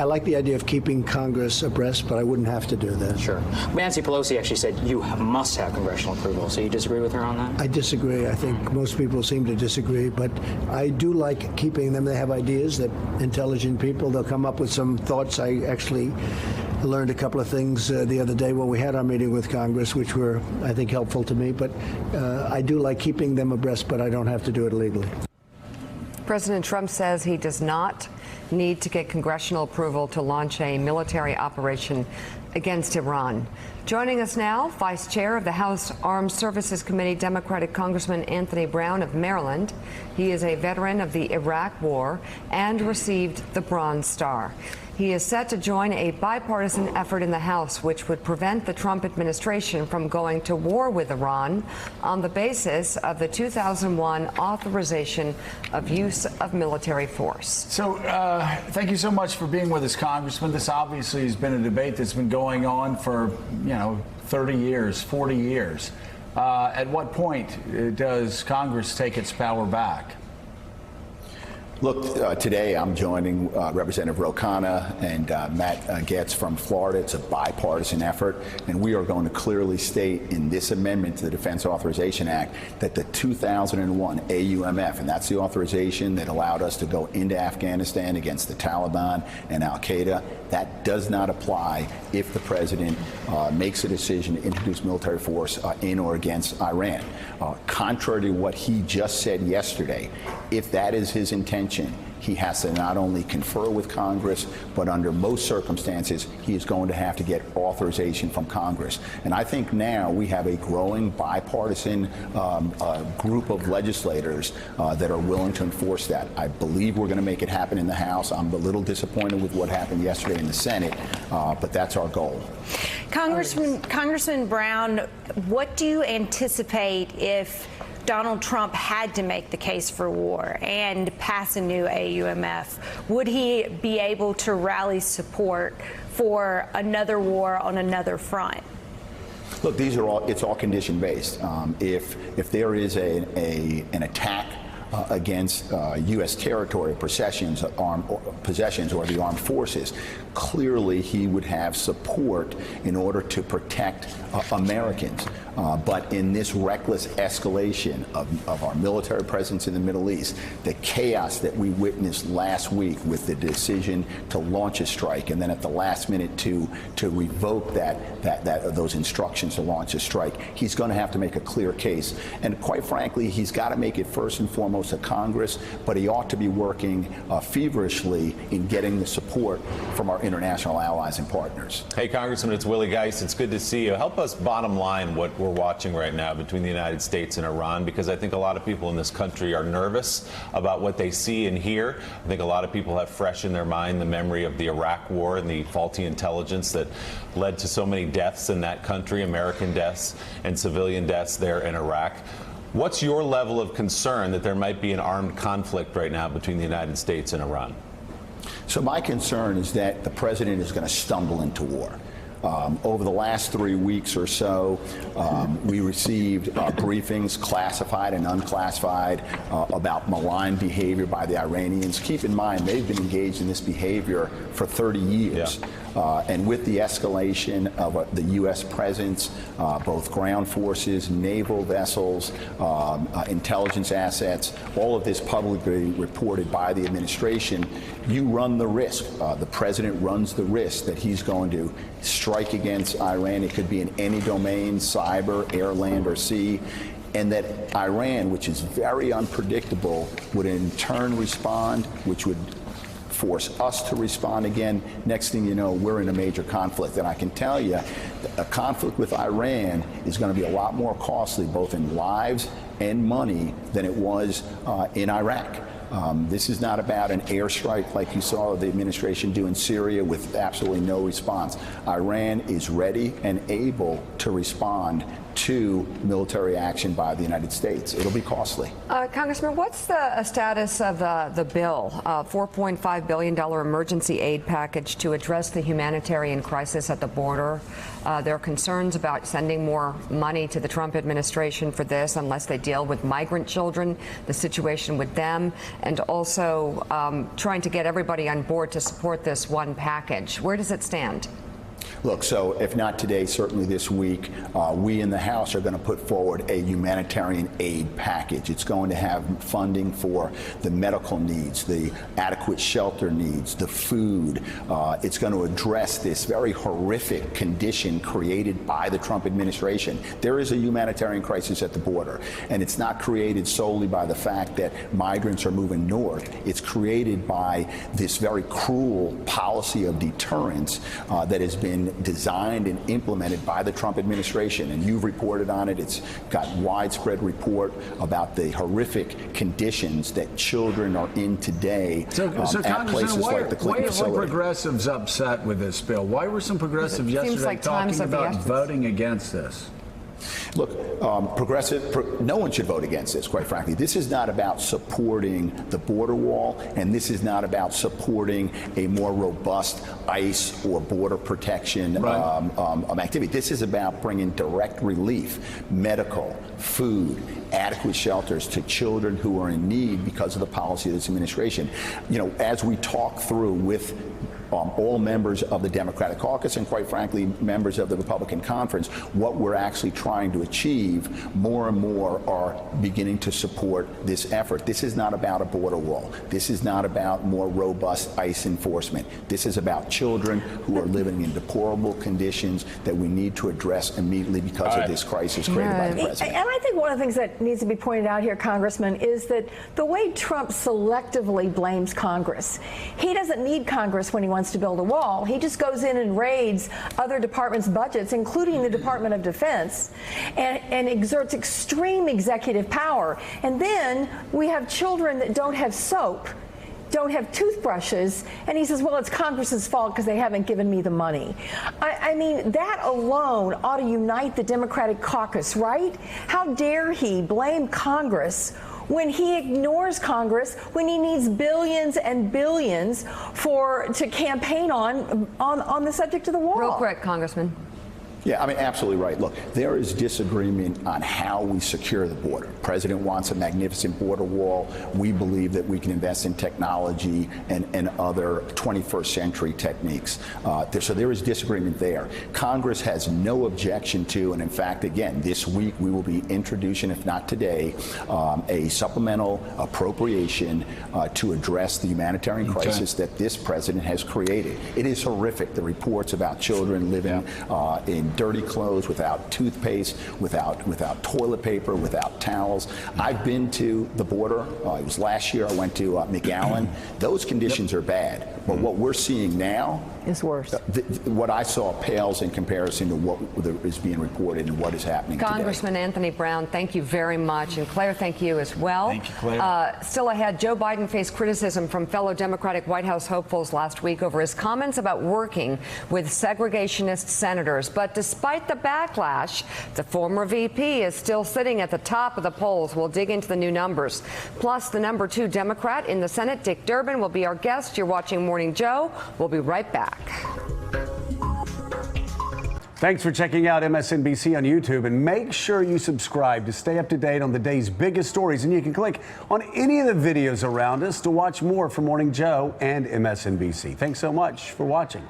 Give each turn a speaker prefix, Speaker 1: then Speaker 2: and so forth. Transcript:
Speaker 1: I like the idea of keeping Congress abreast, but I wouldn't have to do that.
Speaker 2: Sure. Nancy Pelosi actually said you must have congressional approval. So you disagree with her on that?
Speaker 1: I disagree. I think most people seem to disagree, but I do like keeping them. They have ideas, that intelligent people, they'll come up with some thoughts. I actually learned a couple of things the other day when we had our meeting with Congress, which were, I think, helpful to me. But I do like keeping them abreast, but I don't have to do it illegally.
Speaker 3: President Trump says he does not need to get congressional approval to launch a military operation against Iran. Joining us now, Vice Chair of the House Armed Services Committee, Democratic Congressman Anthony Brown of Maryland. He is a veteran of the Iraq War and received the Bronze Star. He is set to join a bipartisan effort in the House which would prevent the Trump administration from going to war with Iran on the basis of the 2001 authorization of use of military force.
Speaker 4: So thank you so much for being with us, Congressman. This obviously has been a debate that's been going on for, 30 years, 40 years. At what point does Congress take its power back?
Speaker 5: Look, today I'm joining Representative Ro Khanna and Matt Gaetz from Florida. It's a bipartisan effort, and we are going to clearly state in this amendment to the Defense Authorization Act that the 2001 AUMF, and that's the authorization that allowed us to go into Afghanistan against the Taliban and al-Qaeda, that does not apply if the president makes a decision to introduce military force in or against Iran. Contrary to what he just said yesterday, if that is his intention, he has to not only confer with Congress, but under most circumstances, he is going to have to get authorization from Congress. And I think now we have a growing bipartisan group of legislators that are willing to enforce that. I believe we're going to make it happen in the House. I'm a little disappointed with what happened yesterday in the Senate, but that's our goal.
Speaker 6: Congressman Brown, what do you anticipate if Donald Trump had to make the case for war and pass a new AUMF? Would he be able to rally support for another war on another front?
Speaker 5: Look, it's all condition based. If there is an attack against U.S. territory possessions or the armed forces, clearly he would have support in order to protect Americans. But in this reckless escalation of our military presence in the Middle East, the chaos that we witnessed last week with the decision to launch a strike and then at the last minute to revoke those instructions to launch a strike, he's going to have to make a clear case. And quite frankly, he's got to make it first and foremost to Congress, but he ought to be working feverishly in getting the support from our international allies and partners.
Speaker 7: Hey, Congressman, it's Willie Geist. It's good to see you. Help us bottom line what we're watching right now between the United States and Iran, because I think a lot of people in this country are nervous about what they see and hear. I think a lot of people have fresh in their mind the memory of the Iraq War and the faulty intelligence that led to so many deaths in that country, American deaths and civilian deaths there in Iraq. What's your level of concern that there might be an armed conflict right now between the United States and Iran?
Speaker 5: So my concern is that the president is going to stumble into war. Over the last 3 weeks or so, we received briefings, classified and unclassified, about malign behavior by the Iranians. Keep in mind, they've been engaged in this behavior for 30 years. Yeah. And with the escalation of the U.S. presence, both ground forces, naval vessels, intelligence assets, all of this publicly reported by the administration, you run the risk. The president runs the risk that he's going to strike against Iran. It could be in any domain, cyber, air, land, or sea. And that Iran, which is very unpredictable, would in turn respond, which would force us to respond again. Next thing you know, we're in a major conflict. And I can tell you, a conflict with Iran is going to be a lot more costly, both in lives and money, than it was in Iraq. This is not about an airstrike like you saw the administration do in Syria with absolutely no response. Iran is ready and able to respond to military action by the United States. It'll be costly.
Speaker 3: Congressman, what's the status of the bill, $4.5 billion emergency aid package to address the humanitarian crisis at the border? There are concerns about sending more money to the Trump administration for this unless they deal with migrant children, the situation with them, and also trying to get everybody on board to support this one package. Where does it stand?
Speaker 5: Look, so if not today, certainly this week, we in the House are going to put forward a humanitarian aid package. It's going to have funding for the medical needs, the adequate shelter needs, the food. It's going to address this very horrific condition created by the Trump administration. There is a humanitarian crisis at the border, and it's not created solely by the fact that migrants are moving north. It's created by this very cruel policy of deterrence that has been designed and implemented by the Trump administration, and you've reported on it. It's got widespread report about the horrific conditions that children are in today at places like the Clinton
Speaker 4: why are some
Speaker 5: facility.
Speaker 4: progressives upset with this bill? Why were some progressives yesterday
Speaker 3: like time's
Speaker 4: talking
Speaker 3: of the
Speaker 4: about
Speaker 3: essence.
Speaker 4: voting against this?
Speaker 5: Look, no one should vote against this, quite frankly. This is not about supporting the border wall, and this is not about supporting a more robust ICE or border protection activity. This is about bringing direct relief, medical, food, adequate shelters to children who are in need because of the policy of this administration. You know, as we talk through with all members of the Democratic caucus and, quite frankly, members of the Republican conference, what we're actually trying to achieve, more and more are beginning to support this effort. This is not about a border wall. This is not about more robust ICE enforcement. This is about children who are living in deplorable conditions that we need to address immediately because of this crisis created by the president.
Speaker 8: And I think one of the things that needs to be pointed out here, Congressman, is that the way Trump selectively blames Congress, he doesn't need Congress when he wants to build a wall. He just goes in and raids other departments' budgets, including the Department of Defense, and exerts extreme executive power. And then we have children that don't have soap, don't have toothbrushes, and he says, well, it's Congress's fault because they haven't given me the money. I mean, that alone ought to unite the Democratic caucus, right? How dare he blame Congress when he ignores Congress, when he needs billions and billions to campaign on the subject of the wall?
Speaker 3: Real quick, Congressman.
Speaker 5: Yeah, I mean, absolutely right. Look, there is disagreement on how we secure the border. The president wants a magnificent border wall. We believe that we can invest in technology and other 21st century techniques. So there is disagreement there. Congress has no objection to, and in fact, again, this week we will be introducing, if not today, a supplemental appropriation to address the humanitarian crisis that this president has created. It is horrific, the reports about children living in dirty clothes, without toothpaste, without toilet paper, without towels. I've been to the border. It was last year. I went to McAllen. Those conditions are bad. But what we're seeing now
Speaker 8: is worse.
Speaker 5: What I saw pales in comparison to what is being reported and what is happening
Speaker 3: Congressman
Speaker 5: today.
Speaker 3: Anthony Brown, thank you very much. And Claire, thank you as well.
Speaker 4: Thank you, Claire.
Speaker 3: Still ahead, Joe Biden faced criticism from fellow Democratic White House hopefuls last week over his comments about working with segregationist senators. But despite the backlash, the former VP is still sitting at the top of the polls. We'll dig into the new numbers. Plus, the #2 Democrat in the Senate, Dick Durbin, will be our guest. You're watching Morning Joe. We'll be right back.
Speaker 9: Thanks for checking out MSNBC on YouTube, and make sure you subscribe to stay up to date on the day's biggest stories. And you can click on any of the videos around us to watch more from Morning Joe and MSNBC. Thanks so much for watching.